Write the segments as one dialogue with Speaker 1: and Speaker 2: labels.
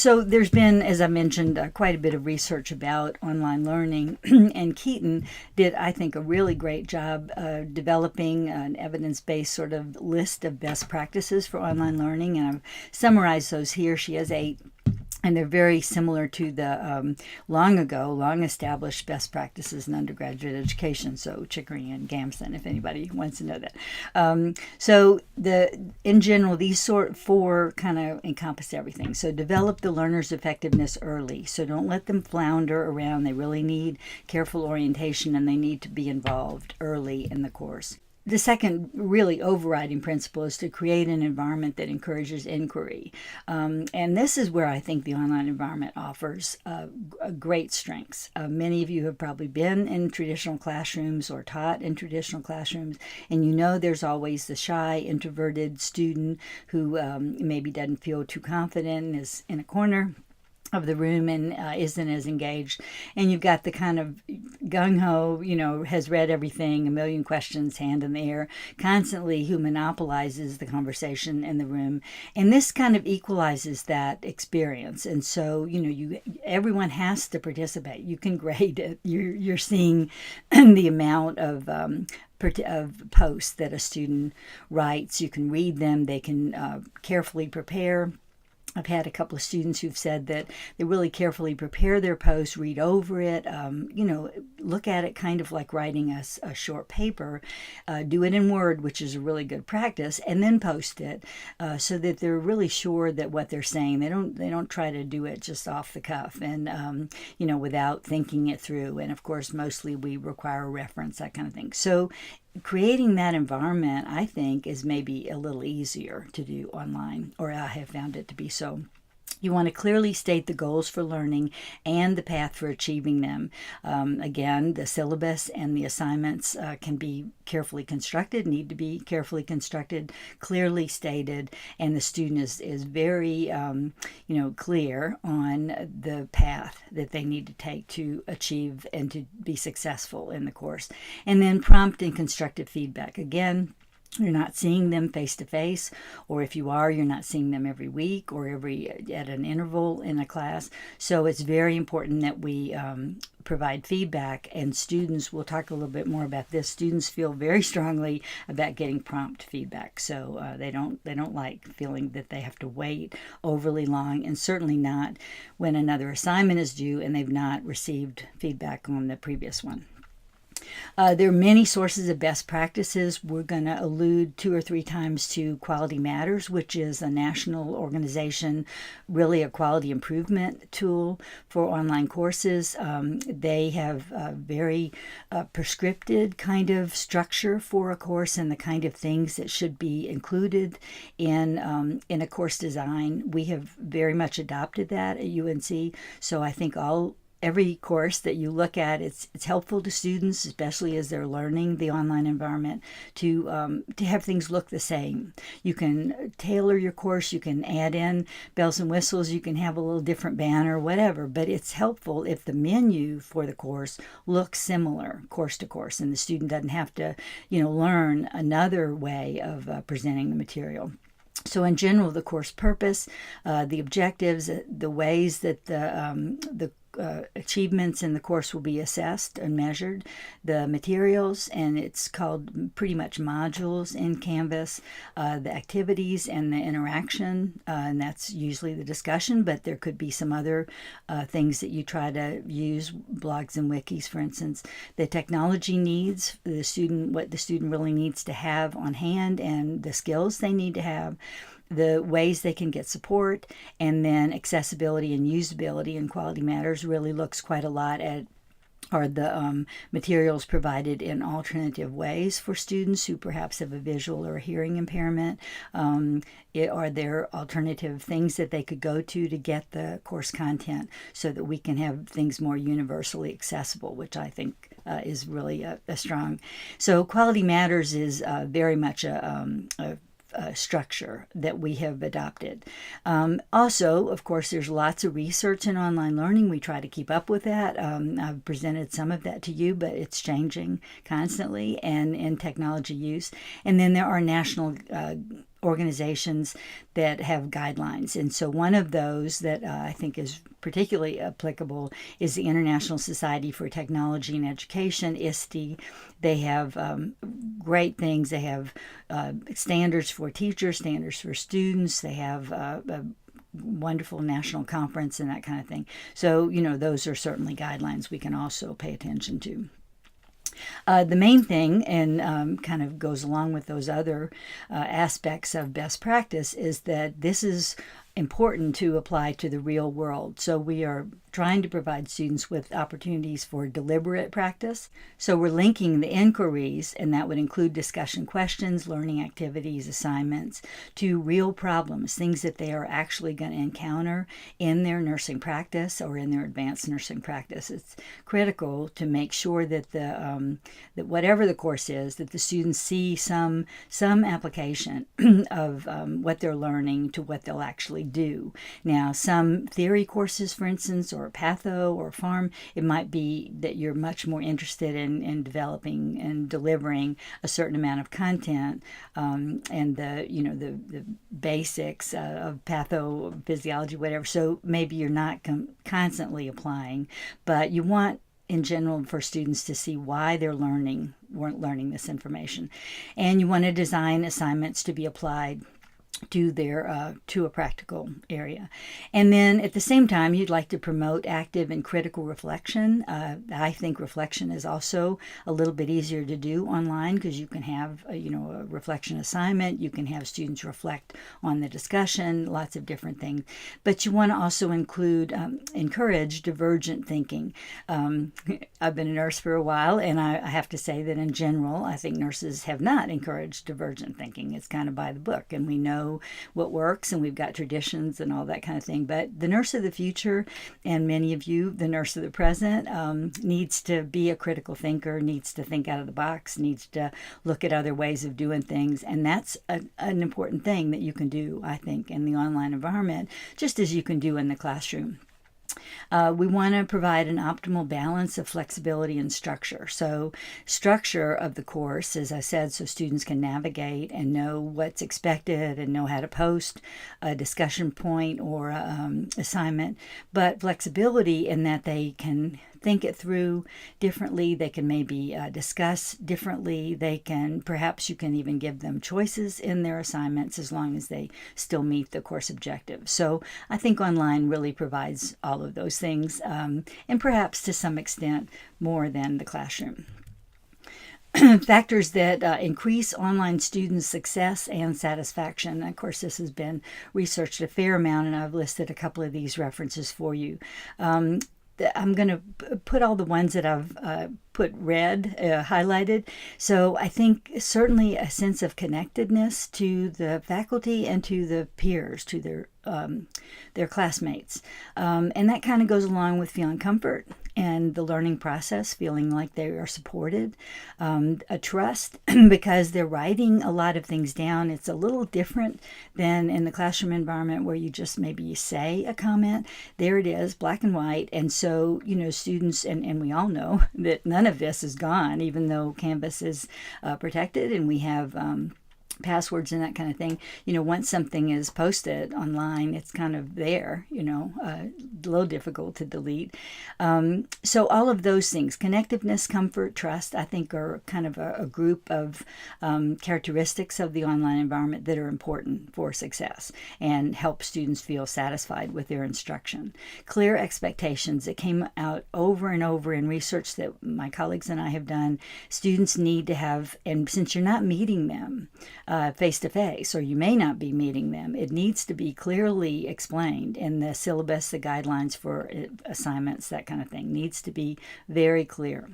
Speaker 1: So there's been, as I mentioned, quite a bit of research about online learning, and Keaton did, I think, a really great job developing an evidence-based sort of list of best practices for online learning, and I've summarized those here. She has 8. And they're very similar to the long established best practices in undergraduate education. So Chickering and Gamson, if anybody wants to know that. In general, these 4 kind of encompass everything. So develop the learner's effectiveness early. So don't let them flounder around. They really need careful orientation, and they need to be involved early in the course. The second really overriding principle is to create an environment that encourages inquiry. And this is where I think the online environment offers great strengths. Many of you have probably been in traditional classrooms or taught in traditional classrooms, and you know there's always the shy, introverted student who maybe doesn't feel too confident and is in a corner of the room and isn't as engaged, and you've got the kind of gung-ho, has read everything, a million questions, hand in the air, constantly, who monopolizes the conversation in the room, and this kind of equalizes that experience. And so everyone has to participate. You can grade it. You're seeing the amount of posts that a student writes. You can read them. They can carefully prepare. I've had a couple of students who've said that they really carefully prepare their post, read over it, look at it kind of like writing a short paper, do it in Word, which is a really good practice, and then post it so that they're really sure that what they're saying, they don't try to do it just off the cuff and, without thinking it through. And of course, mostly we require a reference, that kind of thing. So creating that environment, I think, is maybe a little easier to do online, or I have found it to be so. You want to clearly state the goals for learning and the path for achieving them. Again, the syllabus and the assignments can be carefully constructed, need to be carefully constructed, clearly stated, and the student is very clear on the path that they need to take to achieve and to be successful in the course. And then prompt and constructive feedback. Again, you're not seeing them face to face, or if you are, you're not seeing them every week or at an interval in a class. So it's very important that we provide feedback, and students, we'll talk a little bit more about this, students feel very strongly about getting prompt feedback. So they don't like feeling that they have to wait overly long, and certainly not when another assignment is due and they've not received feedback on the previous one. There are many sources of best practices. We're going to allude 2 or 3 times to Quality Matters, which is a national organization, really a quality improvement tool for online courses. They have a very prescripted kind of structure for a course and the kind of things that should be included in a course design. We have very much adopted that at UNC, so I think every course that you look at, it's helpful to students, especially as they're learning the online environment, to have things look the same. You can tailor your course, you can add in bells and whistles, you can have a little different banner, whatever, but it's helpful if the menu for the course looks similar course to course, and the student doesn't have to, learn another way of presenting the material. So in general, the course purpose, the objectives, the ways that the achievements in the course will be assessed and measured, the materials, and it's called pretty much modules in Canvas, the activities and the interaction, and that's usually the discussion, but there could be some other things that you try to use, blogs and wikis, for instance, the technology needs, what the student really needs to have on hand and the skills they need to have, the ways they can get support, and then accessibility and usability. And Quality Matters really looks quite a lot at are the materials provided in alternative ways for students who perhaps have a visual or a hearing impairment? Are there alternative things that they could go to get the course content so that we can have things more universally accessible, which I think is really a strong. So Quality Matters is very much a structure that we have adopted. Also, of course, there's lots of research in online learning. We try to keep up with that. I've presented some of that to you, but it's changing constantly and in technology use. And then there are national organizations that have guidelines. And so one of those that I think is particularly applicable is the International Society for Technology and Education, ISTE. They have great things. They have standards for teachers, standards for students. They have a wonderful national conference and that kind of thing. So, those are certainly guidelines we can also pay attention to. The main thing, and kind of goes along with those other aspects of best practice, is that this is important to apply to the real world. So we are trying to provide students with opportunities for deliberate practice. So we're linking the inquiries, and that would include discussion questions, learning activities, assignments, to real problems, things that they are actually going to encounter in their nursing practice or in their advanced nursing practice. It's critical to make sure that that whatever the course is, that the students see some application of what they're learning to what they'll actually do. Now, some theory courses, for instance, or patho or pharm, it might be that you're much more interested in developing and delivering a certain amount of content and the basics of pathophysiology, whatever. So maybe you're not constantly applying, but you want in general for students to see why they're learning this information, and you want to design assignments to be applied to a practical area. And then at the same time, you'd like to promote active and critical reflection. I think reflection is also a little bit easier to do online because you can have a reflection assignment. You can have students reflect on the discussion, lots of different things. But you want to also encourage divergent thinking. I've been a nurse for a while, and I have to say that in general, I think nurses have not encouraged divergent thinking. It's kind of by the book, and we know what works, and we've got traditions and all that kind of thing. But the nurse of the future, and many of you, the nurse of the present, needs to be a critical thinker, needs to think out of the box, needs to look at other ways of doing things. And that's an important thing that you can do, I think, in the online environment, just as you can do in the classroom. We want to provide an optimal balance of flexibility and structure. So structure of the course, as I said, so students can navigate and know what's expected and know how to post a discussion point or assignment, but flexibility in that they can think it through differently. They can maybe discuss differently. Perhaps you can even give them choices in their assignments as long as they still meet the course objectives. So I think online really provides all of those things, and perhaps to some extent more than the classroom. Factors that increase online students' success and satisfaction. Of course, this has been researched a fair amount, and I've listed a couple of these references for you. I'm going to put all the ones that I've put red, highlighted. So I think certainly a sense of connectedness to the faculty and to the peers, to their classmates. And that kind of goes along with feeling comfort and the learning process, feeling like they are supported, a trust because they're writing a lot of things down. It's a little different than in the classroom environment where you just maybe say a comment. There it is, black and white. And so, students, and we all know that none of this is gone, even though Canvas is protected and we have passwords and that kind of thing. Once something is posted online, it's kind of there, a little difficult to delete. So all of those things, connectiveness, comfort, trust, I think are kind of a group of characteristics of the online environment that are important for success and help students feel satisfied with their instruction. Clear expectations that came out over and over in research that my colleagues and I have done. Students need to have, and since you're not meeting them face-to-face, or you may not be meeting them, it needs to be clearly explained in the syllabus, the guidelines for assignments, that kind of thing needs to be very clear.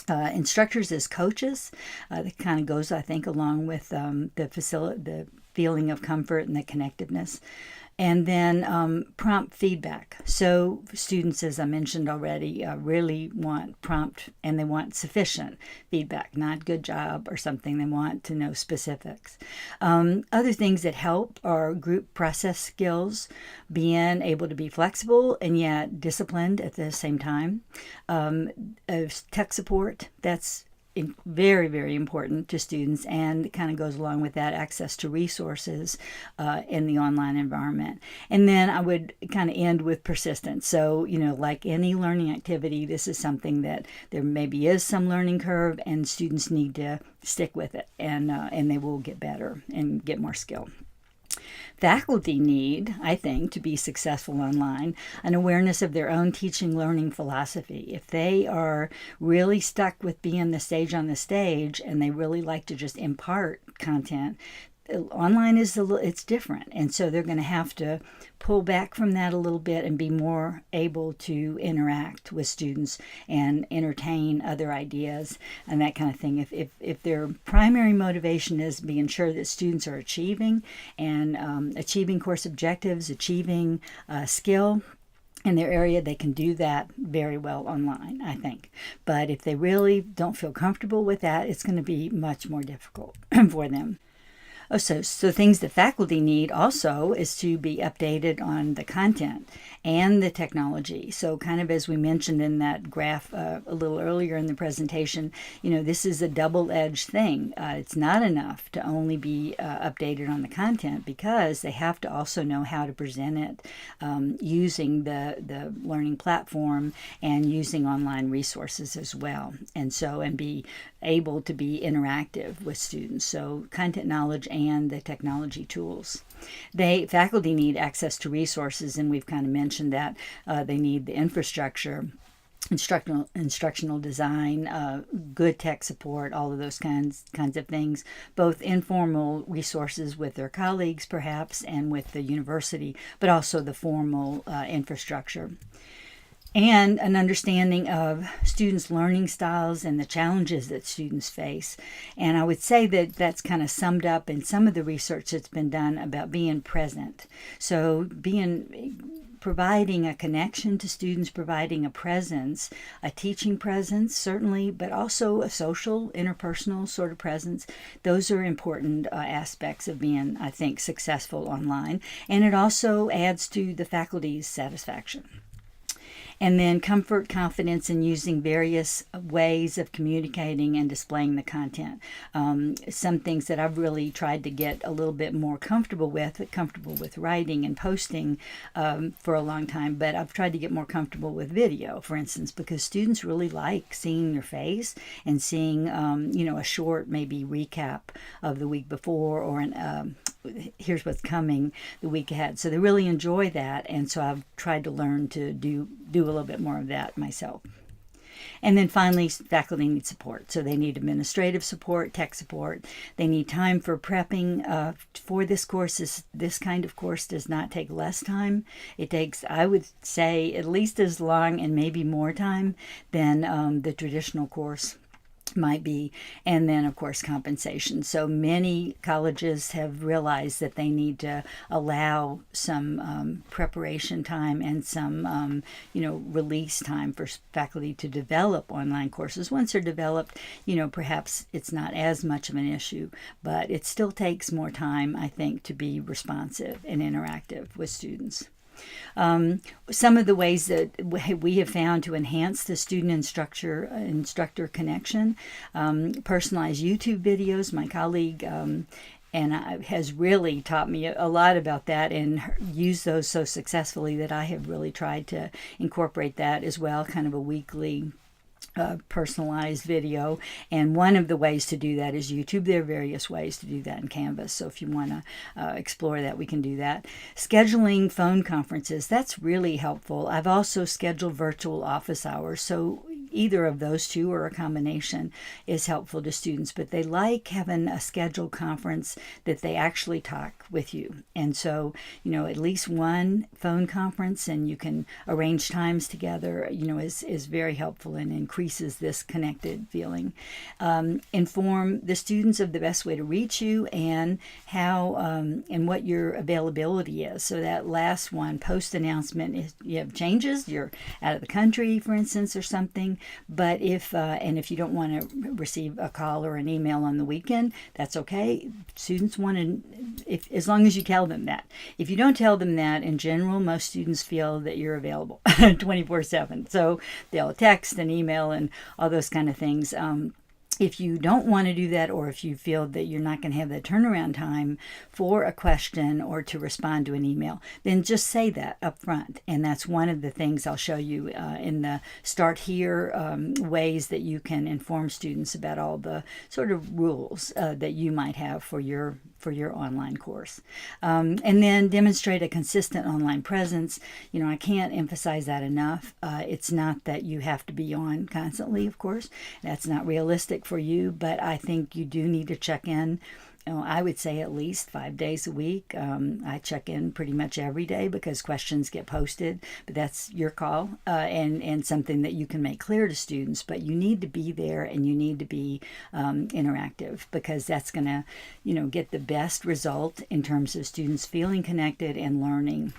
Speaker 1: Instructors as coaches, that kind of goes, I think, along with the feeling of comfort and the connectiveness. And then prompt feedback. So students, as I mentioned already, really want prompt, and they want sufficient feedback, not good job or something. They want to know specifics. Other things that help are group process skills, being able to be flexible and yet disciplined at the same time. Tech support, that's very, very important to students, and kind of goes along with that access to resources in the online environment. And then I would kind of end with persistence. So, like any learning activity, this is something that there maybe is some learning curve, and students need to stick with it, and they will get better and get more skill. Faculty need, I think, to be successful online, an awareness of their own teaching learning philosophy. If they are really stuck with being the sage on the stage and they really like to just impart content, online it's different, and so they're going to have to pull back from that a little bit and be more able to interact with students and entertain other ideas and that kind of thing. If their primary motivation is being sure that students are achieving and achieving course objectives, achieving skill in their area, they can do that very well online, I think. But if they really don't feel comfortable with that, it's going to be much more difficult for them. So things that faculty need also is to be updated on the content and the technology. So kind of as we mentioned in that graph a little earlier in the presentation, this is a double-edged thing. It's not enough to only be updated on the content, because they have to also know how to present it using the learning platform and using online resources as well. And be able to be interactive with students. So content knowledge and the technology tools. Faculty need access to resources, and we've kind of mentioned that. They need the infrastructure, instructional design, good tech support, all of those kinds of things, both informal resources with their colleagues perhaps and with the university, but also the formal infrastructure. And an understanding of students' learning styles and the challenges that students face. And I would say that that's kind of summed up in some of the research that's been done about being present. So providing a connection to students, providing a presence, a teaching presence certainly, but also a social, interpersonal sort of presence. Those are important aspects of being, I think, successful online. And it also adds to the faculty's satisfaction. And then comfort, confidence in using various ways of communicating and displaying the content. Some things that I've really tried to get a little bit more comfortable with writing and posting for a long time, but I've tried to get more comfortable with video, for instance, because students really like seeing your face and seeing, a short maybe recap of the week before, or here's what's coming the week ahead. So they really enjoy that, and so I've tried to learn to do a little bit more of that myself. And then finally, faculty need support. So they need administrative support, tech support. They need time for prepping for this course. This kind of course does not take less time. It takes, I would say, at least as long and maybe more time than the traditional course might be. And then of course compensation. So many colleges have realized that they need to allow some preparation time and some release time for faculty to develop online courses. Once they're developed, perhaps it's not as much of an issue, but it still takes more time, I think, to be responsive and interactive with students. Some of the ways that we have found to enhance the student-instructor connection, personalized YouTube videos. My colleague has really taught me a lot about that and used those so successfully that I have really tried to incorporate that as well, kind of a weekly personalized video. And one of the ways to do that is YouTube. There are various ways to do that in Canvas, so if you want to explore that, we can do that. Scheduling phone conferences, that's really helpful. I've also scheduled virtual office hours, so either of those two or a combination is helpful to students, but they like having a scheduled conference that they actually talk with you. And so, at least one phone conference, and you can arrange times together, is very helpful and increases this connected feeling. Inform the students of the best way to reach you and how and what your availability is. So that last one, post announcement, is you have changes, you're out of the country, for instance, or something. But if you don't want to receive a call or an email on the weekend, that's okay. Students want to, as long as you tell them that. If you don't tell them that, in general, most students feel that you're available 24/7. So they'll text and email and all those kind of things. If you don't want to do that, or if you feel that you're not going to have the turnaround time for a question or to respond to an email, then just say that up front. And that's one of the things I'll show you in the Start Here ways that you can inform students about all the sort of rules that you might have for your online course. And then demonstrate a consistent online presence. I can't emphasize that enough. It's not that you have to be on constantly, of course. That's not realistic for you, but I think you do need to check in. I would say at least 5 days a week. I check in pretty much every day because questions get posted, but that's your call and something that you can make clear to students. But you need to be there and you need to be interactive, because that's going to, get the best result in terms of students feeling connected and learning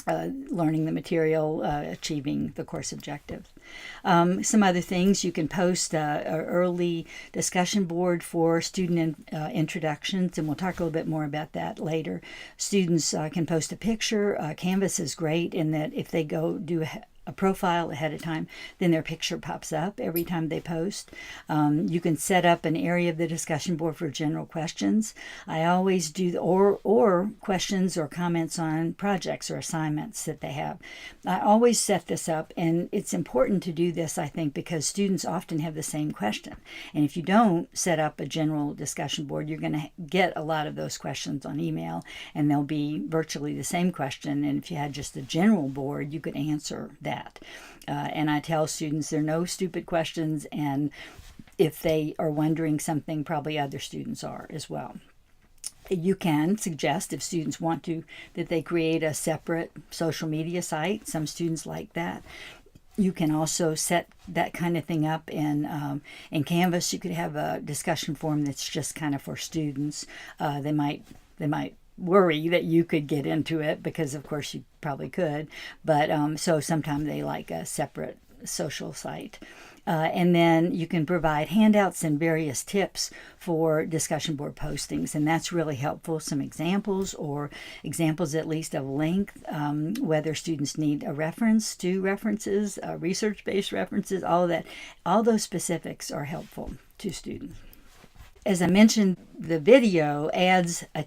Speaker 1: the material, achieving the course objectives. Some other things, you can post an early discussion board for student introductions, and we'll talk a little bit more about that later. Students can post a picture. Canvas is great in that if they go do a profile ahead of time, then their picture pops up every time they post. You can set up an area of the discussion board for general questions. I always do, or questions or comments on projects or assignments that they have. I always set this up, and it's important to do this, I think, because students often have the same question. And if you don't set up a general discussion board, you're going to get a lot of those questions on email, and they'll be virtually the same question. And if you had just a general board, you could answer that. And I tell students there are no stupid questions, and if they are wondering something, probably other students are as well. You can suggest, if students want to, that they create a separate social media site. Some students like that. You can also set that kind of thing up in Canvas. You could have a discussion forum that's just kind of for students. They might worry that you could get into it, because of course you probably could, but so sometimes they like a separate social site. And then you can provide handouts and various tips for discussion board postings, and that's really helpful. Some examples, or examples at least of length, whether students need a reference, two references, research-based references, all of that. All those specifics are helpful to students. As I mentioned, the video adds a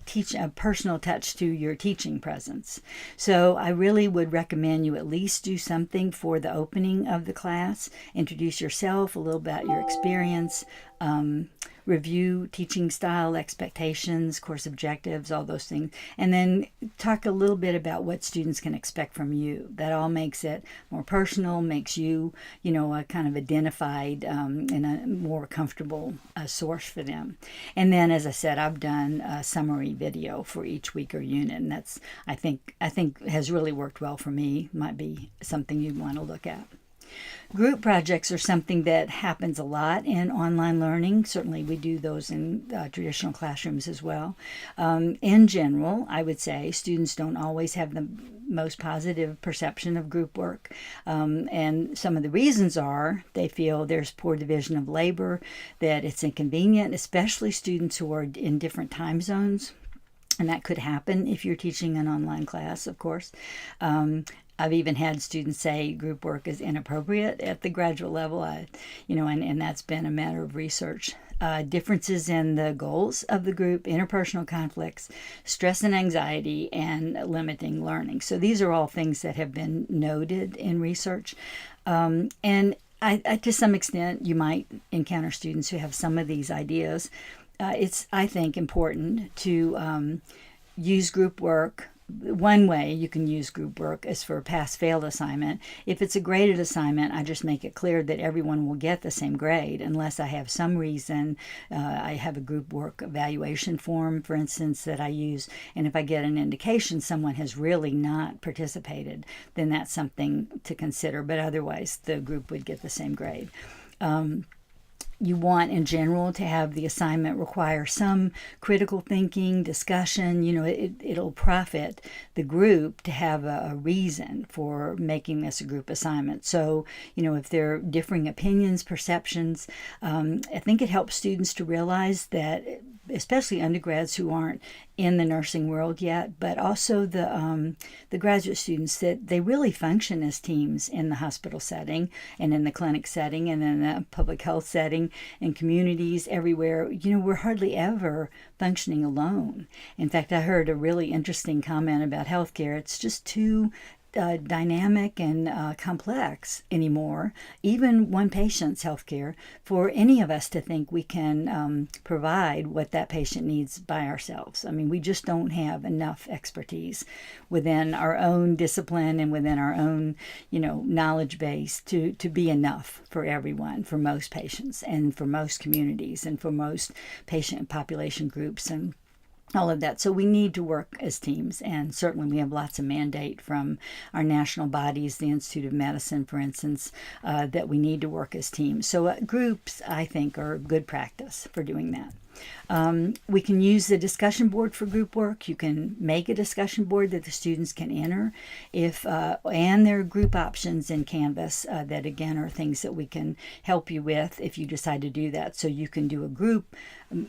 Speaker 1: personal touch to your teaching presence. So I really would recommend you at least do something for the opening of the class. Introduce yourself, a little about your experience, review teaching style, expectations, course objectives, all those things, and then talk a little bit about what students can expect from you. That all makes it more personal, makes you, a kind of identified and a more comfortable source for them. And then, as I said, I've done a summary video for each week or unit, and that's, I think has really worked well for me. Might be something you'd want to look at. Group projects are something that happens a lot in online learning. Certainly we do those in traditional classrooms as well. In general, I would say students don't always have the most positive perception of group work. And some of the reasons are they feel there's poor division of labor, that it's inconvenient, especially students who are in different time zones. And that could happen if you're teaching an online class, of course. I've even had students say group work is inappropriate at the graduate level, and that's been a matter of research. Differences in the goals of the group, interpersonal conflicts, stress and anxiety, and limiting learning. So these are all things that have been noted in research. And I, to some extent, you might encounter students who have some of these ideas. It's, I think, important to use group work. One way you can use group work is for a pass-failed assignment. If it's a graded assignment, I just make it clear that everyone will get the same grade unless I have some reason. I have a group work evaluation form, for instance, that I use, and if I get an indication someone has really not participated, then that's something to consider, but otherwise the group would get the same grade. You want, in general, to have the assignment require some critical thinking, discussion. It'll profit the group to have a reason for making this a group assignment. So, if there are differing opinions, perceptions, I think it helps students to realize that especially undergrads who aren't in the nursing world yet, but also the graduate students, that they really function as teams in the hospital setting and in the clinic setting and in the public health setting and communities everywhere. We're hardly ever functioning alone. In fact, I heard a really interesting comment about healthcare. It's just too dynamic and complex anymore, even one patient's healthcare, for any of us to think we can provide what that patient needs by ourselves. I mean, we just don't have enough expertise within our own discipline and within our own, knowledge base to be enough for everyone, for most patients and for most communities and for most patient population groups and all of that. So we need to work as teams, and certainly we have lots of mandate from our national bodies, the Institute of Medicine, for instance, that we need to work as teams. So groups, I think, are good practice for doing that. We can use the discussion board for group work. You can make a discussion board that the students can enter, and there are group options in Canvas that, again, are things that we can help you with if you decide to do that. So you can do a group,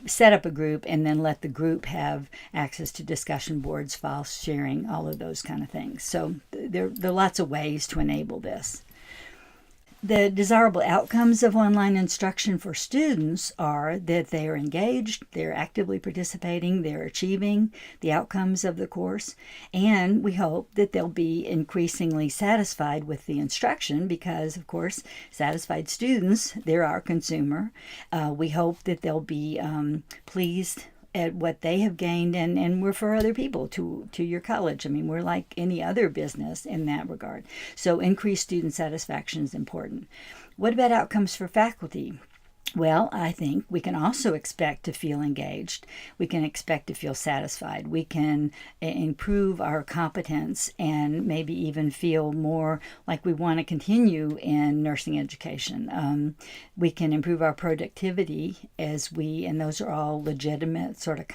Speaker 1: set up a group, and then let the group have access to discussion boards, file sharing, all of those kind of things. So there are lots of ways to enable this. The desirable outcomes of online instruction for students are that they are engaged, they're actively participating, they're achieving the outcomes of the course, and we hope that they'll be increasingly satisfied with the instruction because, of course, satisfied students, they're our consumer. We hope that they'll be pleased at what they have gained and refer other people to your college. I mean, we're like any other business in that regard. So increased student satisfaction is important. What about outcomes for faculty? Well, I think we can also expect to feel engaged. We can expect to feel satisfied. We can improve our competence and maybe even feel more like we want to continue in nursing education. We can improve our productivity and those are all legitimate sort of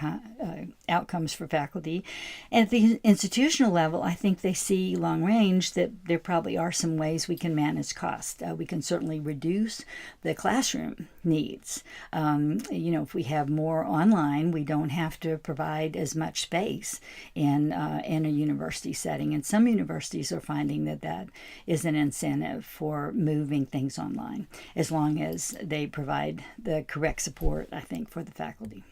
Speaker 1: outcomes for faculty. At the institutional level, I think they see long range that there probably are some ways we can manage cost. We can certainly reduce the classroom needs. If we have more online, we don't have to provide as much space in a university setting. And some universities are finding that is an incentive for moving things online, as long as they provide the correct support, I think, for the faculty.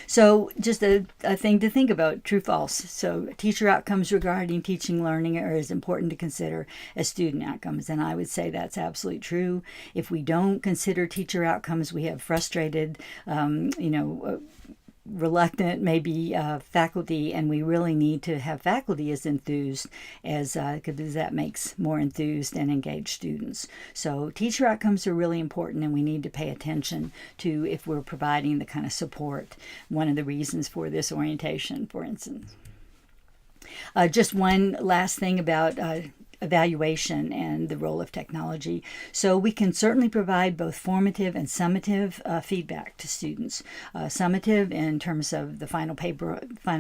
Speaker 1: So just a thing to think about, true, false. So teacher outcomes regarding teaching, learning are as important to consider as student outcomes. And I would say that's absolutely true. If we don't consider teacher outcomes, we have frustrated, reluctant maybe faculty, and we really need to have faculty as enthused because that makes more enthused and engaged students. So teacher outcomes are really important, and we need to pay attention to if we're providing the kind of support. One of the reasons for this orientation, for instance. Just one last thing about evaluation and the role of technology. So we can certainly provide both formative and summative feedback to students. Summative in terms of the final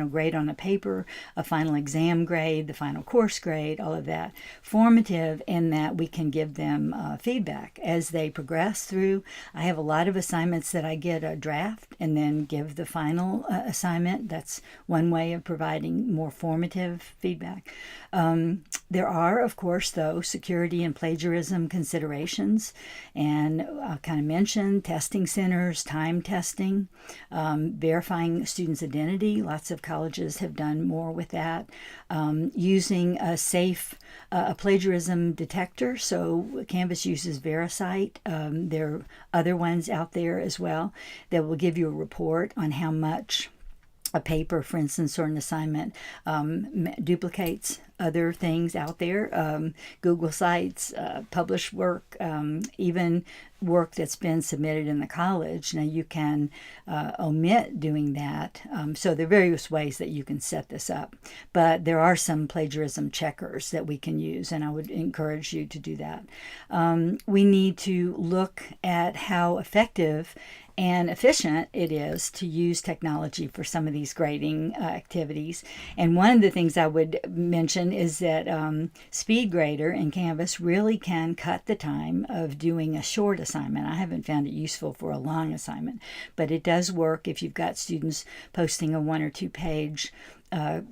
Speaker 1: grade on a paper, a final exam grade, the final course grade, all of that. Formative in that we can give them feedback as they progress through. I have a lot of assignments that I get a draft and then give the final assignment. That's one way of providing more formative feedback. There are, of course, though, security and plagiarism considerations, and I kind of mentioned testing centers, time testing, verifying students' identity. Lots of colleges have done more with that. Using a safe plagiarism detector. So Canvas uses VeriCite. There are other ones out there as well that will give you a report on how much a paper, for instance, or an assignment duplicates other things out there, Google Sites, published work, even work that's been submitted in the college. Now you can omit doing that. So there are various ways that you can set this up. But there are some plagiarism checkers that we can use, and I would encourage you to do that. We need to look at how effective and efficient it is to use technology for some of these grading activities. And one of the things I would mention is that Speed Grader in Canvas really can cut the time of doing a short assignment. I haven't found it useful for a long assignment, but it does work if you've got students posting a 1 or 2 page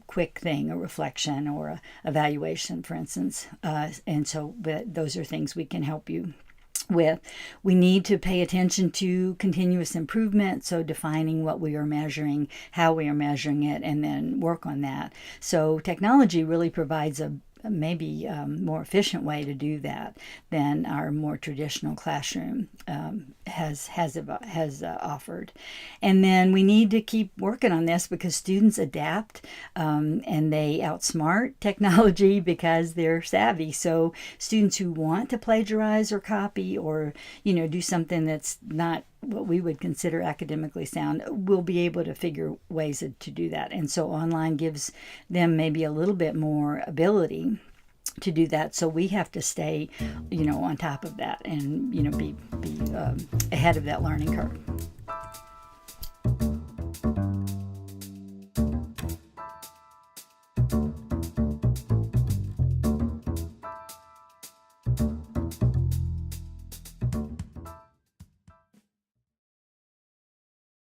Speaker 1: quick thing, a reflection or a evaluation, for instance. And so those are things we can help you with. We need to pay attention to continuous improvement, so defining what we are measuring, how we are measuring it, and then work on that. So technology really provides a maybe more efficient way to do that than our more traditional classroom has offered. And then we need to keep working on this because students adapt and they outsmart technology because they're savvy. So students who want to plagiarize or copy or do something that's not what we would consider academically sound will be able to figure ways to do that. And so online gives them maybe a little bit more ability to do that. So we have to stay, on top of that and, be ahead of that learning curve.